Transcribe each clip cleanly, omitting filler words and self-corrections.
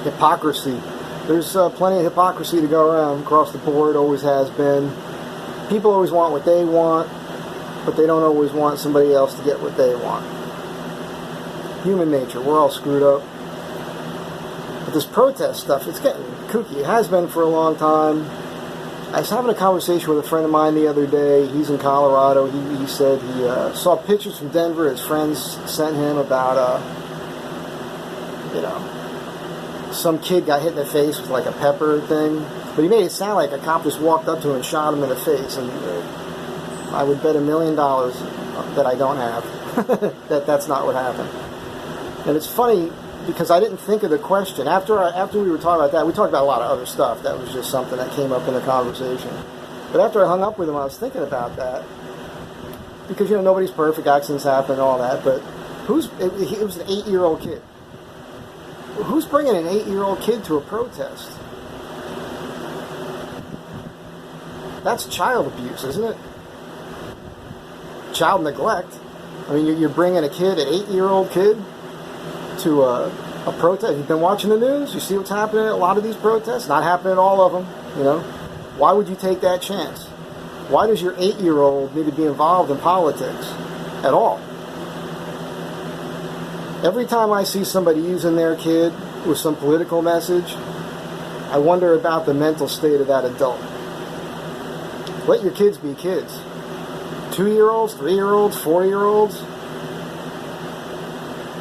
Hypocrisy. There's plenty of hypocrisy to go around across the board, always has been. People always want what they want, but they don't always want somebody else to get what they want. Human nature, we're all screwed up. But this protest stuff, it's getting kooky. It has been for a long time. I was having a conversation with a friend of mine the other day. He's in Colorado. He said he saw pictures from Denver his friends sent him about, some kid got hit in the face with like a pepper thing. But he made it sound like a cop just walked up to him and shot him in the face. And I would bet $1 million that I don't have that's not what happened. And it's funny because I didn't think of the question. After we were talking about that, we talked about a lot of other stuff. That was just something that came up in the conversation. But after I hung up with him, I was thinking about that. Because, nobody's perfect, accidents happen and all that. But it was an 8-year-old kid. Who's bringing an 8-year-old kid to a protest? That's child abuse, isn't it? Child neglect. I mean, you're bringing a kid, an 8-year-old kid, to a protest. You've been watching the news. You see what's happening at a lot of these protests. Not happening at all of them. Why would you take that chance? Why does your 8-year-old need to be involved in politics at all? Every time I see somebody using their kid with some political message, I wonder about the mental state of that adult. Let your kids be kids. 2-year-olds, 3-year-olds, 4-year-olds.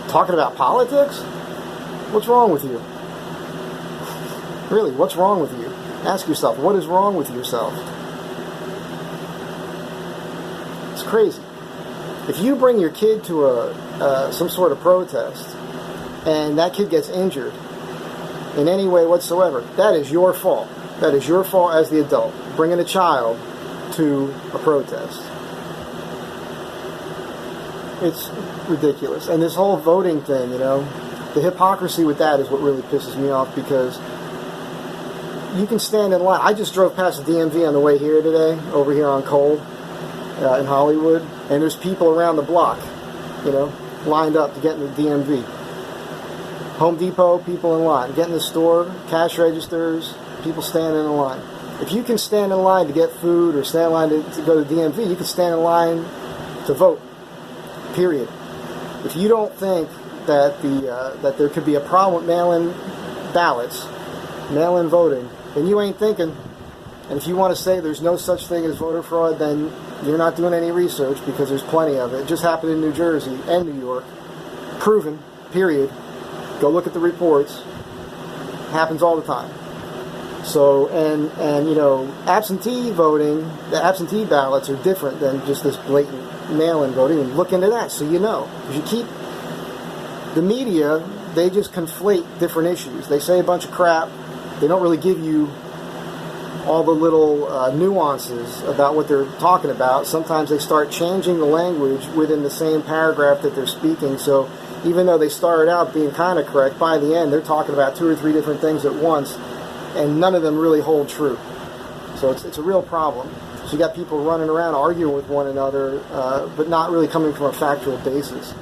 Talking about politics? What's wrong with you? Really, what's wrong with you? Ask yourself, what is wrong with yourself? It's crazy. If you bring your kid to some sort of protest and that kid gets injured in any way whatsoever, that is your fault. That is your fault as the adult, bringing a child to a protest. It's ridiculous. And this whole voting thing, the hypocrisy with that is what really pisses me off, because you can stand in line. I just drove past the DMV on the way here today, over here on Cole in Hollywood, and there's people around the block, lined up to get in the DMV. Home Depot, people in line. Get in the store, cash registers, people standing in line. If you can stand in line to get food or stand in line to go to the DMV, you can stand in line to vote. Period. If you don't think that that there could be a problem with mail-in ballots, mail-in voting, then you ain't thinking. And if you want to say there's no such thing as voter fraud, then you're not doing any research, because there's plenty of it. It just happened in New Jersey and New York. Proven. Period. Go look at the reports. Happens all the time. So, and absentee voting, the absentee ballots are different than just this blatant mail-in voting. And look into that so you know. Because you keep... The media, they just conflate different issues. They say a bunch of crap. They don't really give you all the little nuances about what they're talking about. Sometimes they start changing the language within the same paragraph that they're speaking. So even though they started out being kind of correct, by the end they're talking about 2 or 3 different things at once, and none of them really hold true. So it's a real problem. So you got people running around arguing with one another, but not really coming from a factual basis.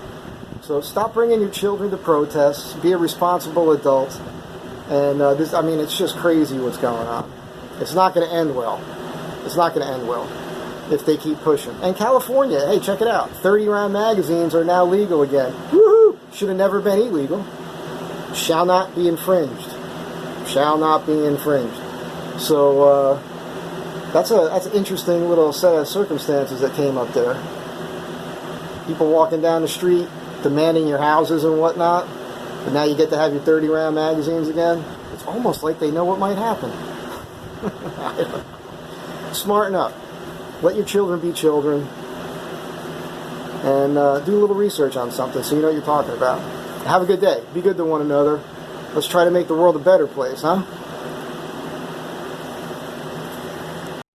So stop bringing your children to protests. Be a responsible adult. And it's just crazy what's going on. It's not going to end well. It's not going to end well if they keep pushing. And California, hey, check it out. 30-round magazines are now legal again. Woohoo! Should have never been illegal. Shall not be infringed. Shall not be infringed. So that's an interesting little set of circumstances that came up there. People walking down the street, demanding your houses and whatnot. But now you get to have your 30-round magazines again. It's almost like they know what might happen. Smarten up. Let your children be children. And do a little research on something so you know what you're talking about. Have a good day. Be good to one another. Let's try to make the world a better place, huh?